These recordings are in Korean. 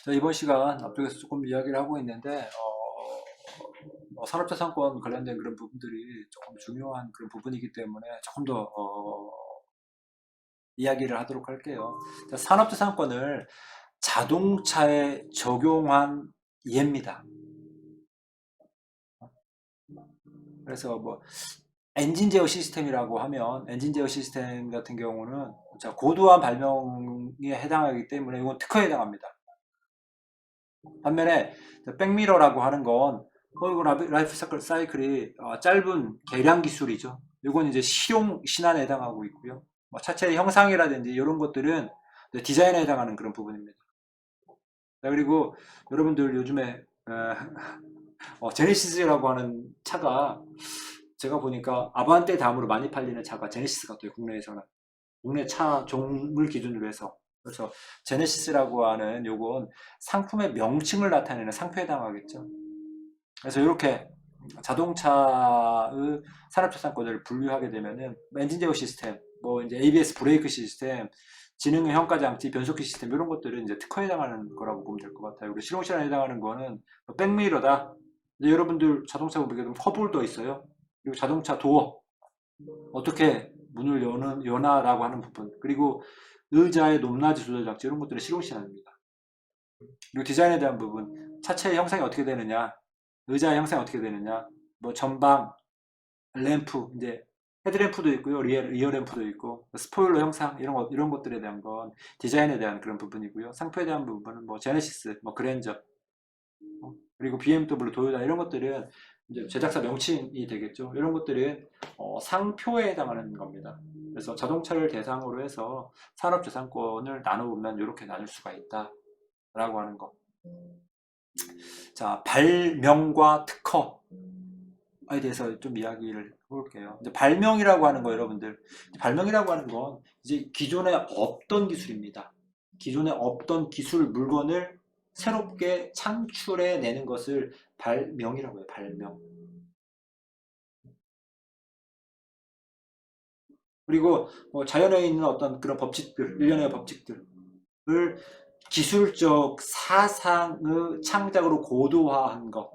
자, 이번 시간 앞쪽에서 조금 이야기를 하고 있는데, 산업자산권 관련된 그런 부분들이 조금 중요한 그런 부분이기 때문에 조금 더, 이야기를 하도록 할게요. 자, 산업자산권을 자동차에 적용한 예입니다. 그래서 뭐, 엔진 제어 시스템이라고 하면, 엔진 제어 시스템 같은 경우는 자, 고도한 발명에 해당하기 때문에 이건 특허에 해당합니다. 반면에 백미러라고 하는 건 이거 라이프 사이클이 짧은 계량 기술이죠. 이건 이제 실용 신안에 해당하고 있고요. 뭐 차체의 형상이라든지 이런 것들은 디자인에 해당하는 그런 부분입니다. 자, 그리고 여러분들 요즘에 제네시스라고 하는 차가 제가 보니까 아반떼 다음으로 많이 팔리는 차가 제네시스 같아요. 국내에서는. 국내 차 종을 기준으로 해서. 그래서 제네시스라고 하는 요건 상품의 명칭을 나타내는 상표에 해당하겠죠. 그래서 이렇게 자동차의 산업자산권을 분류하게 되면은 엔진 제어 시스템, 뭐 이제 ABS 브레이크 시스템, 지능의 평가 장치, 변속기 시스템 이런 것들은 이제 특허에 해당하는 거라고 보면 될 것 같아요. 그리고 실용시간에 해당하는 거는 백미러다. 여러분들 자동차 보면 컵홀더 있어요. 그리고 자동차 도어 어떻게 문을 여나라고 하는 부분, 그리고 의자의 높낮이 조절 장치 이런 것들은 실용시간입니다. 그리고 디자인에 대한 부분, 차체의 형상이 어떻게 되느냐, 의자의 형상이 어떻게 되느냐, 뭐 전방, 램프, 이제 헤드램프도 있고요, 리어 램프도 있고, 스포일러 형상 이런 것들에 대한 건 디자인에 대한 그런 부분이고요. 상표에 대한 부분은 뭐 제네시스, 뭐 그랜저, 그리고 BMW, 도요타 이런 것들은 이제 제작사 명칭이 되겠죠. 이런 것들은 상표에 해당하는 겁니다. 그래서 자동차를 대상으로 해서 산업재산권을 나눠보면 이렇게 나눌 수가 있다라고 하는 거. 자, 발명과 특허에 대해서 좀 이야기를 해볼게요. 이제 발명이라고 하는 거 여러분들, 발명이라고 하는 건 이제 기존에 없던 기술입니다. 기존에 없던 기술 물건을 새롭게 창출해 내는 것을 발명이라고 해요. 발명. 그리고 뭐 자연에 있는 어떤 그런 법칙들, 일련의 법칙들을 기술적 사상의 창작으로 고도화한 것,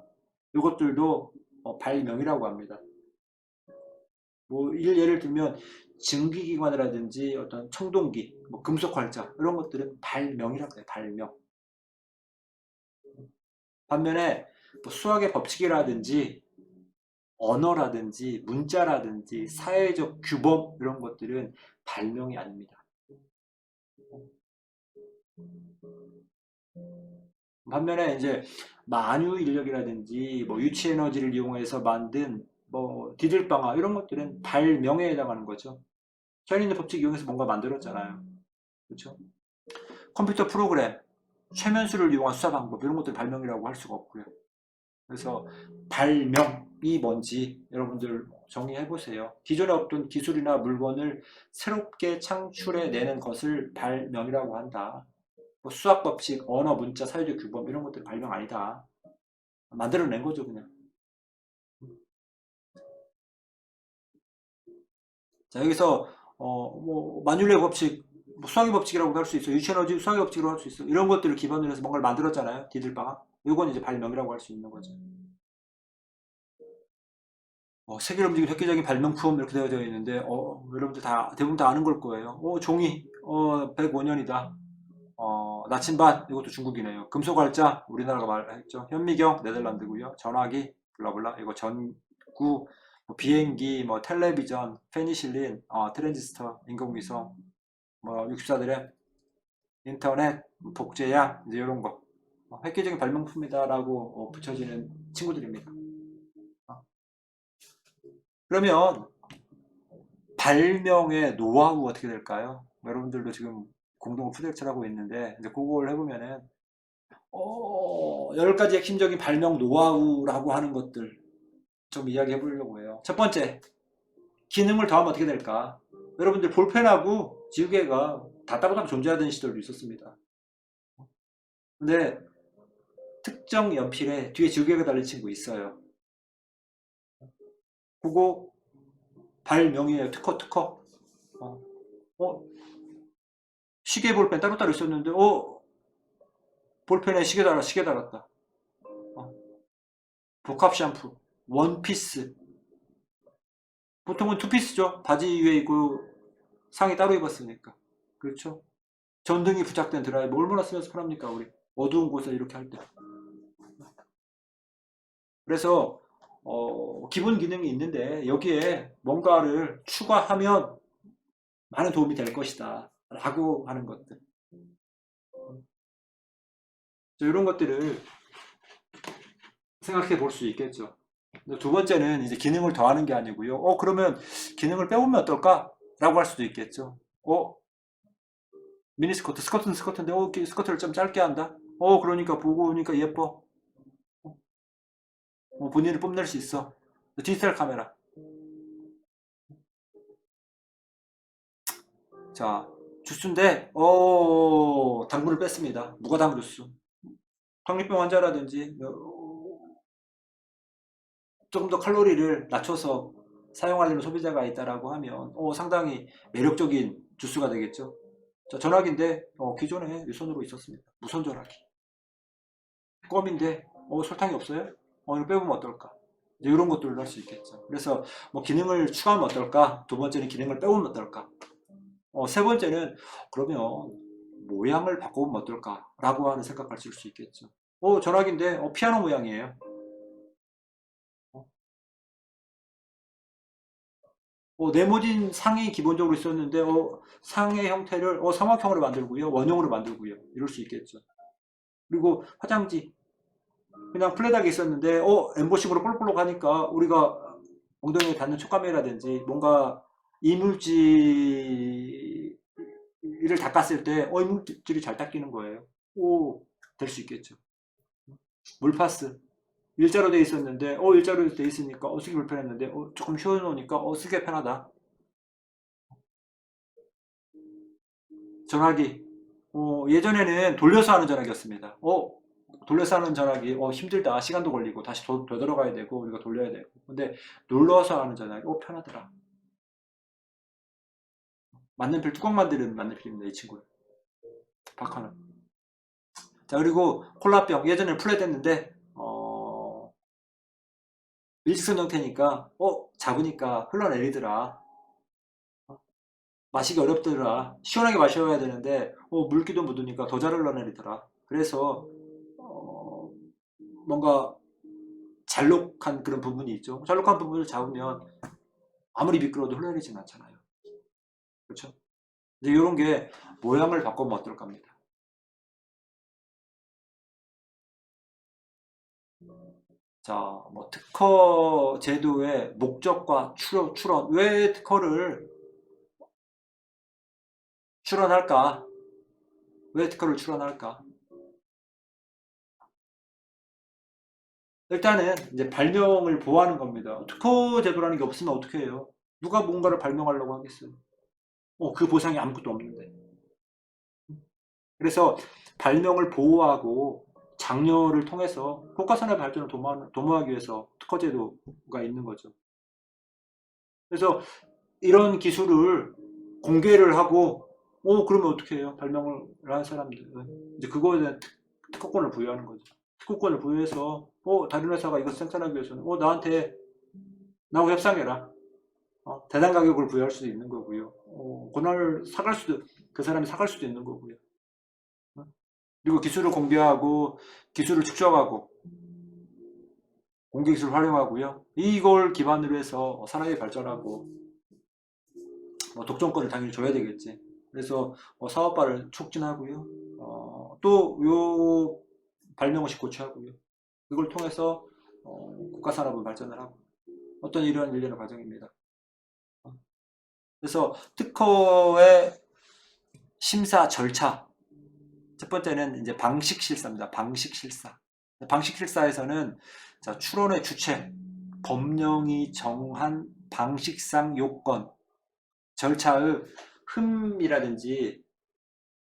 이것들도 발명이라고 합니다. 뭐 예를 들면 증기기관이라든지 어떤 청동기, 뭐 금속활자 이런 것들은 발명이라고 해요. 발명. 반면에 뭐 수학의 법칙이라든지 언어라든지 문자라든지 사회적 규범 이런 것들은 발명이 아닙니다. 반면에 이제 만유 인력이라든지 뭐 유치 에너지를 이용해서 만든 뭐 디딜방아 이런 것들은 발명에 해당하는 거죠. 샤이니의 법칙 이용해서 뭔가 만들었잖아요. 그렇죠? 컴퓨터 프로그램, 최면수를 이용한 수사 방법 이런 것들 발명이라고 할 수가 없고요. 그래서 발명이 뭔지 여러분들 정리해 보세요. 기존에 없던 기술이나 물건을 새롭게 창출해 내는 것을 발명이라고 한다. 뭐 수학 법칙, 언어, 문자, 사회적 규범 이런 것들 발명 아니다. 만들어낸 거죠, 그냥. 자, 여기서 뭐 만율의 법칙, 뭐 수학의 법칙이라고도 할 수 있어. 유치에너지 수학의 법칙으로 할 수 있어. 이런 것들을 기반으로 해서 뭔가를 만들었잖아요. 디들방학. 이건 이제 발명이라고 할 수 있는 거죠. 세계를 움직이는 획기적인 발명품 이렇게 되어져 있는데 여러분들 다 대부분 다 아는 걸 거예요. 종이 105년이다. 나침반 이것도 중국이네요. 금속활자 우리나라가 말했죠. 현미경 네덜란드고요. 전화기 블라블라 이거 전구 뭐 비행기 뭐 텔레비전 페니실린 트랜지스터 인공위성 뭐 64드램 인터넷 복제약 이제 이런 거 획기적인 발명품이다라고 붙여지는 친구들입니다. 그러면 발명의 노하우 어떻게 될까요? 여러분들도 지금 공동 프로젝트를 하고 있는데 이제 그걸 해보면은 10가지 핵심적인 발명 노하우라고 하는 것들 좀 이야기해 보려고 해요. 첫 번째, 기능을 더하면 어떻게 될까? 여러분들 볼펜하고 지우개가 다따보다 존재하던 시절도 있었습니다. 근데 특정 연필에 뒤에 지우개가 달린 친구 있어요. 그거 발명이에요. 특허. 어, 어, 시계 볼펜 따로따로 있었는데 볼펜에 시계 달았다. 복합 샴푸, 원피스. 보통은 투피스죠. 바지 위에 입고 상의 따로 입었으니까. 그렇죠? 전등이 부착된 드라이버 얼마나 쓰면서 편합니까, 우리? 어두운 곳에 이렇게 할 때. 그래서 기본 기능이 있는데 여기에 뭔가를 추가하면 많은 도움이 될 것이다 라고 하는 것들. 이런 것들을 생각해 볼 수 있겠죠. 두 번째는 이제 기능을 더하는 게 아니고요. 그러면 기능을 빼보면 어떨까? 라고 할 수도 있겠죠. 미니스커트, 스커트는 스커트인데, 스커트를 좀 짧게 한다? 그러니까 보고 오니까 예뻐. 본인을 뽐낼 수 있어. 디지털 카메라. 자, 주스인데, 당분을 뺐습니다. 무가당 주스. 당뇨병 환자라든지, 조금 더 칼로리를 낮춰서 사용하려는 소비자가 있다라고 하면, 상당히 매력적인 주스가 되겠죠. 자, 전화기인데, 기존에 유선으로 있었습니다. 무선 전화기. 껌인데, 설탕이 없어요? 이거 빼보면 어떨까? 이제 이런 것들을 할 수 있겠죠. 그래서, 기능을 추가하면 어떨까? 두 번째는 기능을 빼보면 어떨까? 세 번째는, 그러면, 모양을 바꿔보면 어떨까? 라고 하는 생각을 할 수 있겠죠. 전화기인데, 피아노 모양이에요. 네모진 상이 기본적으로 있었는데, 상의 형태를, 삼각형으로 만들고요. 원형으로 만들고요. 이럴 수 있겠죠. 그리고 화장지. 그냥 플랫하게 있었는데, 엠보싱으로 볼볼록 하니까 우리가 엉덩이에 닿는 촉감이라든지 뭔가 이물질을 닦았을 때, 이물질이 잘 닦이는 거예요. 될 수 있겠죠. 물파스. 일자로 돼 있었는데, 일자로 돼 있으니까 쓰기 불편했는데, 조금 쉬어놓으니까, 쓰기 편하다. 전화기. 예전에는 돌려서 하는 전화기였습니다. 돌려서 하는 전화기, 힘들다. 시간도 걸리고, 다시 되돌아가야 되고, 우리가 돌려야 되고. 근데, 눌러서 하는 전화기, 편하더라. 만년필 뚜껑 만드는 만년필입니다, 이 친구는. 박하는. 자, 그리고 콜라병. 예전에는 플랫했는데, 일직선 형태니까, 작으니까 흘러내리더라. 마시기 어렵더라. 시원하게 마셔야 되는데, 물기도 묻으니까 더 잘 흘러내리더라. 그래서, 뭔가 잘록한 그런 부분이 있죠. 잘록한 부분을 잡으면 아무리 미끄러워도 흘러내리진 않잖아요. 그렇죠? 이제 이런 게 모양을 바꾸면 어떨까 합니다. 자, 특허 제도의 목적과 출원. 왜 특허를 출원할까? 왜 특허를 출원할까? 일단은 이제 발명을 보호하는 겁니다. 특허 제도라는 게 없으면 어떻게 해요? 누가 뭔가를 발명하려고 하겠어요? 그 보상이 아무것도 없는데. 그래서 발명을 보호하고 장려를 통해서 국가산업 발전을 도모하기 위해서 특허 제도가 있는 거죠. 그래서 이런 기술을 공개를 하고, 그러면 어떻게 해요? 발명을 한 사람들은 이제 그거에 대한 특허권을 부여하는 거죠. 특허권을 부여해서, 다른 회사가 이거 생산하기 위해서는, 나하고 협상해라. 대당 가격을 부여할 수도 있는 거고요. 권한을 그 사람이 사갈 수도 있는 거고요. 그리고 기술을 공개하고, 기술을 축적하고, 공개기술을 활용하고요. 이걸 기반으로 해서 산업이 발전하고, 독점권을 당연히 줘야 되겠지. 그래서 사업화를 촉진하고요. 또 요 발명을 고취하고요. 이걸 통해서 국가 산업은 발전을 하고 어떤 이러한 일련의 과정입니다. 그래서 특허의 심사 절차 첫 번째는 이제 방식 실사입니다. 방식 실사. 방식 실사에서는 자, 출원의 주체, 법령이 정한 방식상 요건, 절차의 흠이라든지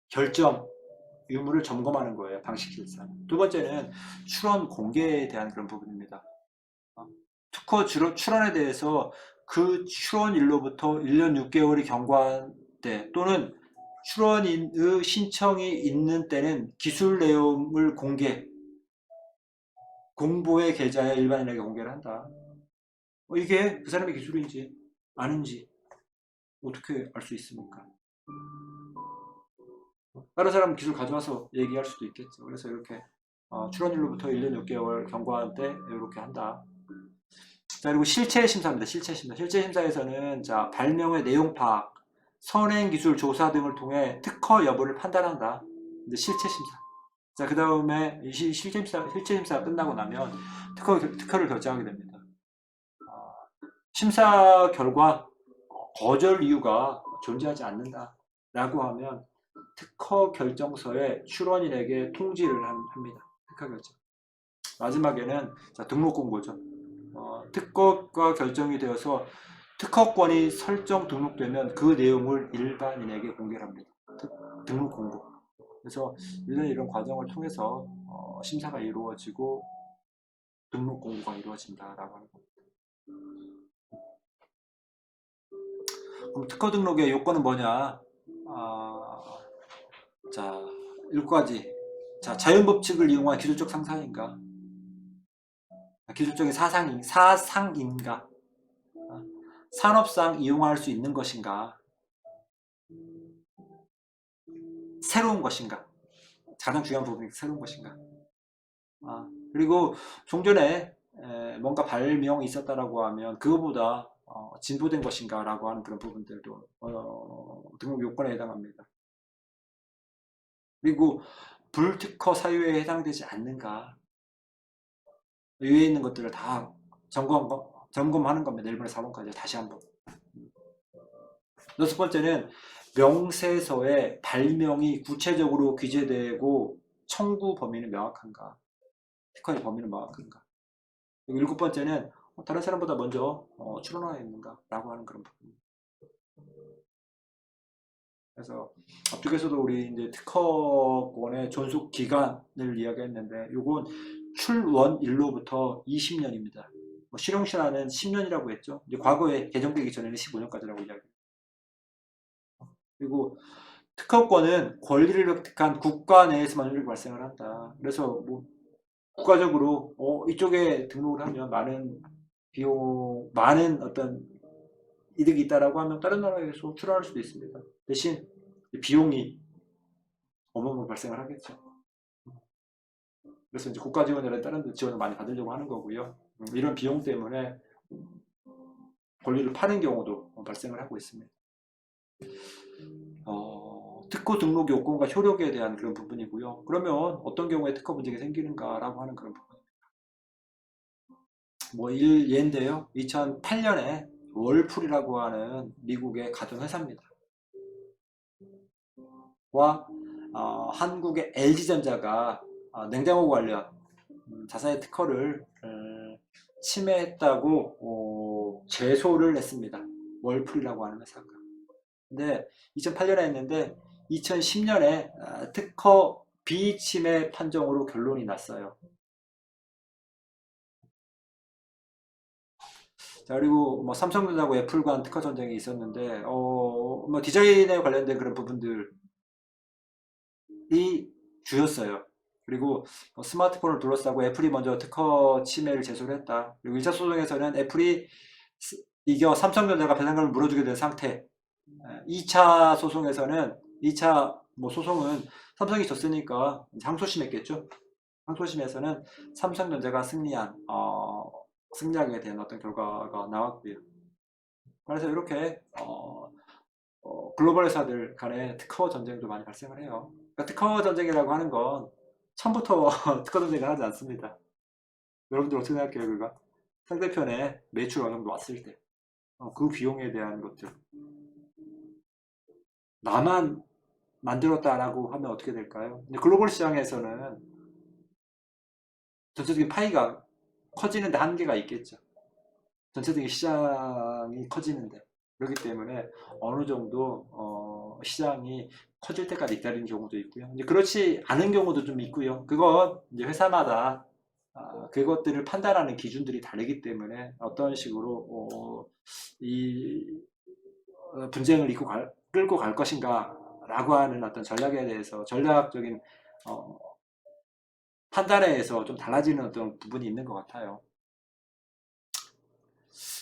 결정, 유무를 점검하는 거예요. 방식 실사. 두 번째는 출원 공개에 대한 그런 부분입니다. 특허 출원에 대해서 그 출원일로부터 1년 6개월이 경과한 때 또는 출원인의 신청이 있는 때는 기술 내용을 공보의 계좌에 일반인에게 공개를 한다. 이게 그 사람의 기술인지 아닌지 어떻게 알 수 있습니까? 다른 사람 기술 가져와서 얘기할 수도 있겠죠. 그래서 이렇게 출원일로부터 1년 6개월 경과한 때 이렇게 한다. 자, 그리고 실체 심사입니다. 실체 심사. 실체 심사에서는 자, 발명의 내용 파악, 선행 기술 조사 등을 통해 특허 여부를 판단한다. 이제 실체 심사. 자, 그 다음에 실체 심사가 끝나고 나면 특허를 결정하게 됩니다. 심사 결과 거절 이유가 존재하지 않는다. 라고 하면 특허 결정서에 출원인에게 통지를 합니다. 특허 결정. 마지막에는 자, 등록 공고죠. 특허가 결정이 되어서 특허권이 설정 등록되면 그 내용을 일반인에게 공개합니다. 등록 공고. 그래서 이런 과정을 통해서 심사가 이루어지고 등록 공고가 이루어진다라고 하는 겁니다. 그럼 특허 등록의 요건은 뭐냐? 자, 7가지. 자, 자연법칙을 이용한 기술적 상상인가? 기술적인 사상인가? 산업상 이용할 수 있는 것인가? 새로운 것인가? 가장 중요한 부분이 새로운 것인가? 그리고 종전에 뭔가 발명이 있었다라고 하면 그거보다 진보된 것인가 라고 하는 그런 부분들도 등록 요건에 해당합니다. 그리고 불특허 사유에 해당되지 않는가, 위에 있는 것들을 다 점검하는 겁니다. 1번에 4번까지 다시 한번. 6번째는 명세서에 발명이 구체적으로 기재되고 청구 범위는 명확한가, 특허의 범위는 명확한가. 그리고 7번째는 다른 사람보다 먼저 출원하였는가 라고 하는 그런 부분. 그래서 앞쪽에서도 우리 이제 특허권의 존속 기간을 이야기했는데, 요건 출원일로부터 20년입니다. 실용시효는 10년이라고 했죠. 이제 과거에 개정되기 전에는 15년까지라고 이야기해요. 그리고 특허권은 권리를 획득한 국가 내에서만 발생을 한다. 그래서 뭐 국가적으로 이쪽에 등록을 하면 많은 비용, 많은 어떤 이득이 있다라고 하면 다른 나라에서 출원할 수도 있습니다. 대신 비용이 어마어마하게 발생을 하겠죠. 그래서 이제 국가 지원이나 다른 데 지원을 많이 받으려고 하는 거고요. 이런 비용 때문에 권리를 파는 경우도 발생을 하고 있습니다. 특허 등록 요건과 효력에 대한 그런 부분이고요. 그러면 어떤 경우에 특허 문제가 생기는가라고 하는 그런 부분입니다. 뭐 예인데요. 2008년에 월풀이라고 하는 미국의 가전회사입니다. 와 한국의 LG전자가 냉장고 관련 자사의 특허를 침해했다고 제소를 했습니다. 월풀이라고 하는 회사가. 근데 2008년에 했는데 2010년에 특허 비침해 판정으로 결론이 났어요. 자, 그리고 뭐 삼성전자하고 애플 간 특허 전쟁이 있었는데 뭐 디자인에 관련된 그런 부분들이 주였어요. 그리고 스마트폰을 둘러싸고 애플이 먼저 특허 침해를 제소를 했다. 그리고 1차 소송에서는 애플이 이겨 삼성전자가 배상금을 물어주게 된 상태. 2차 소송에서는 2차 뭐 소송은 삼성이 졌으니까 항소심했겠죠. 항소심에서는 삼성전자가 승리하게 된 어떤 결과가 나왔고요. 그래서 이렇게 글로벌 회사들 간에 특허 전쟁도 많이 발생을 해요. 그러니까 특허 전쟁이라고 하는 건 처음부터 특허 전쟁을 하지 않습니다. 여러분들 어떻게 생각해요? 그가 상대편에 매출 어느 정도 왔을 때 그 비용에 대한 것들 나만 만들었다라고 하면 어떻게 될까요? 근데 글로벌 시장에서는 전체적인 파이가 커지는데 한계가 있겠죠. 전체적인 시장이 커지는데. 그렇기 때문에 어느 정도 시장이 커질 때까지 기다리는 경우도 있고요. 이제 그렇지 않은 경우도 좀 있고요. 그건 이제 회사마다 그것들을 판단하는 기준들이 다르기 때문에 어떤 식으로 이 분쟁을 끌고 갈 것인가 라고 하는 어떤 전략에 대해서 전략적인 판단에 의해서 좀 달라지는 어떤 부분이 있는 것 같아요.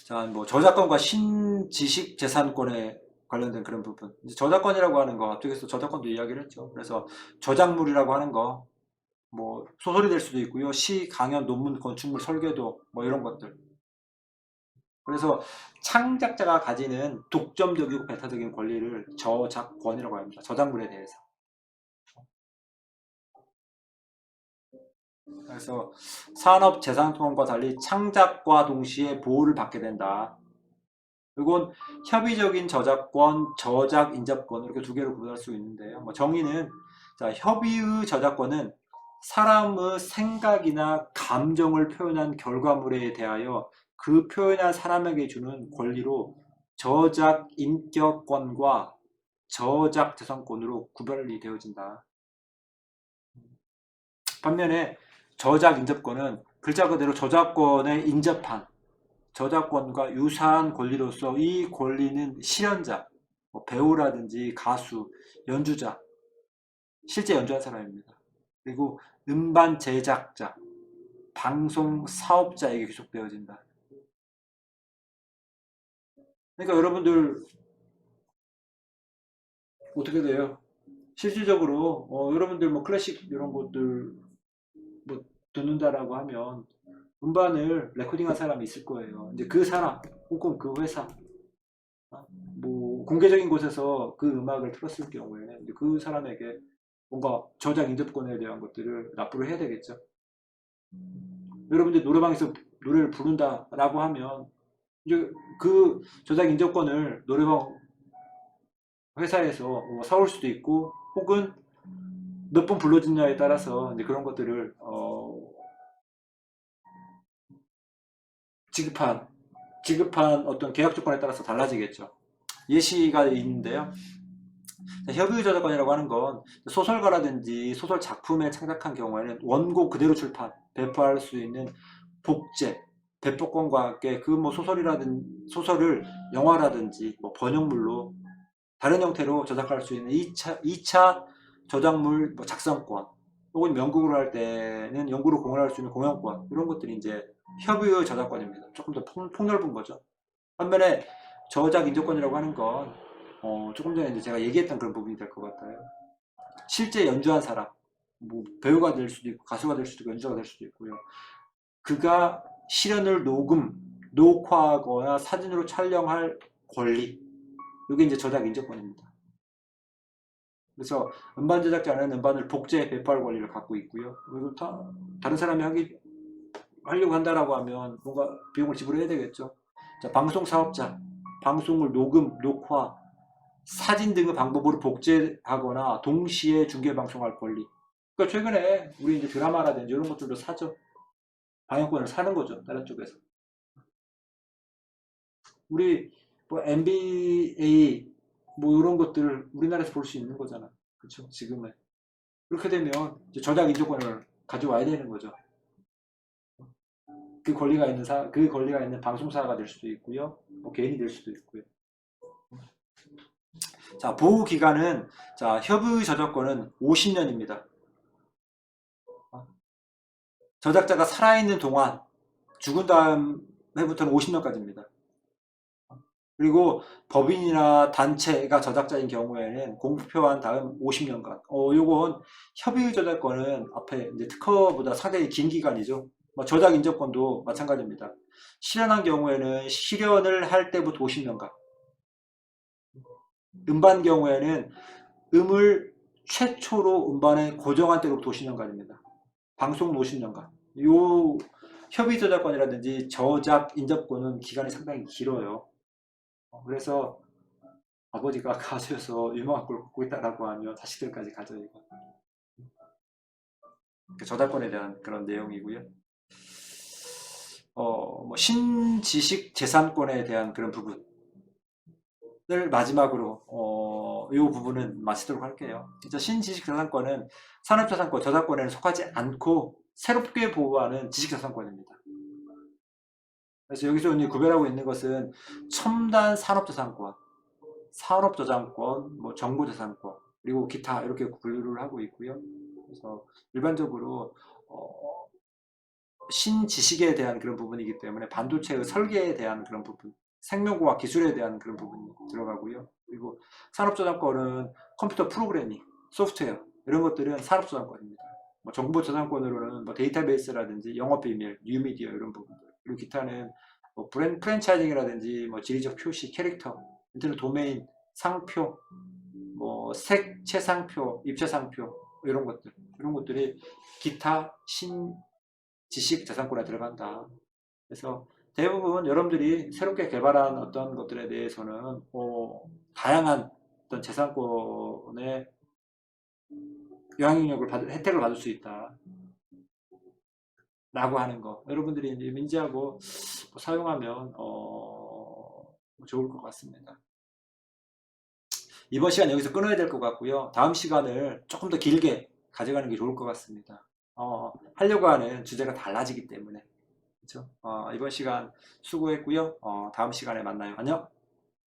자, 뭐 저작권과 신지식 재산권에 관련된 그런 부분. 이제 저작권이라고 하는 거 앞쪽에서 저작권도 이야기를 했죠. 그래서 저작물이라고 하는 거, 뭐 소설이 될 수도 있고요. 시, 강연, 논문, 건축물, 설계도 뭐 이런 것들. 그래서 창작자가 가지는 독점적이고 배타적인 권리를 저작권이라고 합니다. 저작물에 대해서. 그래서 산업재산권과 달리 창작과 동시에 보호를 받게 된다. 이건 협의적인 저작권, 저작 인접권 이렇게 두 개로 구분할 수 있는데요. 뭐 정의는 자, 협의의 저작권은 사람의 생각이나 감정을 표현한 결과물에 대하여 그 표현한 사람에게 주는 권리로 저작 인격권과 저작 재산권으로 구별이 되어진다. 반면에 저작 인접권은 글자 그대로 저작권에 인접한 저작권과 유사한 권리로서 이 권리는 실현자, 뭐 배우라든지 가수, 연주자, 실제 연주한 사람입니다. 그리고 음반 제작자, 방송 사업자에게 귀속되어진다. 그러니까 여러분들 어떻게 돼요? 실질적으로 여러분들 뭐 클래식 이런 것들 뭐 듣는다라고 하면 음반을 레코딩한 사람이 있을 거예요. 이제 그 사람 혹은 그 회사 뭐 공개적인 곳에서 그 음악을 틀었을 경우에는 이제 그 사람에게 뭔가 저작 인접권에 대한 것들을 납부를 해야 되겠죠. 여러분들 노래방에서 노래를 부른다라고 하면 이제 그 저작 인접권을 노래방 회사에서 뭐 사올 수도 있고 혹은 몇 번 불러주냐에 따라서 이제 그런 것들을 지급한 어떤 계약 조건에 따라서 달라지겠죠. 예시가 있는데요. 협의 저작권이라고 하는 건 소설가라든지 소설 작품에 창작한 경우에는 원고 그대로 출판, 배포할 수 있는 복제, 배포권과 함께 그 뭐 소설을 영화라든지 뭐 번역물로 다른 형태로 저작할 수 있는 2차 저작물 뭐 작성권 혹은 연극으로 할 때는 연구로 공연할 수 있는 공연권 이런 것들이 이제 협의의 저작권입니다. 조금 더 폭넓은 거죠. 반면에 저작 인조권이라고 하는 건 조금 전에 이제 제가 얘기했던 그런 부분이 될 것 같아요. 실제 연주한 사람, 뭐 배우가 될 수도 있고 가수가 될 수도 있고 연주자가 될 수도 있고요. 그가 실연을 녹화하거나 사진으로 촬영할 권리, 이게 이제 저작 인조권입니다. 그래서 음반 제작자는 음반을 복제 배포할 권리를 갖고 있고요. 그리고 다른 사람이 하려고 한다라고 하면 뭔가 비용을 지불해야 되겠죠. 자, 방송 사업자, 방송을 녹음, 녹화, 사진 등의 방법으로 복제하거나 동시에 중계 방송할 권리. 그러니까 최근에 우리 이제 드라마라든지 이런 것들도 사죠. 방영권을 사는 거죠. 다른 쪽에서. 우리 뭐 NBA 뭐 이런 것들을 우리나라에서 볼 수 있는 거잖아. 그렇죠? 지금은. 그렇게 되면 이제 저작 인조권을 가져와야 되는 거죠. 그 권리가 있는 방송사가 될 수도 있고요. 뭐 개인이 될 수도 있고요. 자, 보호 기간은 자, 협의 저작권은 50년입니다. 저작자가 살아있는 동안 죽은 다음해부터는 50년까지입니다. 그리고 법인이나 단체가 저작자인 경우에는 공표한 다음 50년간. 요건 협의 저작권은 앞에 이제 특허보다 상당히 긴 기간이죠. 뭐 저작 인접권도 마찬가지입니다. 실현한 경우에는 실현을 할 때부터 50년간. 음반 경우에는 음을 최초로 음반에 고정한 때로부터 50년간입니다. 방송 50년간. 요 협의 저작권이라든지 저작 인접권은 기간이 상당히 길어요. 그래서 아버지가 가수여서 유명한 걸 갖고 있다라고 하면 자식들까지 가져요. 이거. 저작권에 대한 그런 내용이고요. 뭐 신지식 재산권에 대한 그런 부분을 마지막으로 이 부분은 마치도록 할게요. 진짜 신지식 재산권은 산업재산권, 저작권에는 속하지 않고 새롭게 보호하는 지식재산권입니다. 그래서 여기서 이제 구별하고 있는 것은 첨단 산업재산권, 산업저작권, 뭐 정보재산권 그리고 기타 이렇게 분류를 하고 있고요. 그래서 일반적으로 신지식에 대한 그런 부분이기 때문에 반도체의 설계에 대한 그런 부분, 생명공학 기술에 대한 그런 부분이 들어가고요. 그리고 산업저작권은 컴퓨터 프로그래밍, 소프트웨어 이런 것들은 산업저작권입니다. 뭐 정보저작권으로는 뭐 데이터베이스라든지 영업비밀, 뉴미디어 이런 부분들. 그리고 기타는 뭐 프랜차이징이라든지 뭐 지리적 표시, 캐릭터, 인터넷 도메인, 상표, 뭐 색채상표, 입체상표 이런 것들이 기타 지식 자산권에 들어간다. 그래서 대부분 여러분들이 새롭게 개발한 어떤 것들에 대해서는 다양한 어떤 재산권의 영향력을 혜택을 받을 수 있다. 라고 하는 거. 여러분들이 이제 인지하고 사용하면 좋을 것 같습니다. 이번 시간 여기서 끊어야 될 것 같고요. 다음 시간을 조금 더 길게 가져가는 게 좋을 것 같습니다. 하려고 하는 주제가 달라지기 때문에. 그렇죠? 이번 시간 수고했고요. 다음 시간에 만나요. 안녕.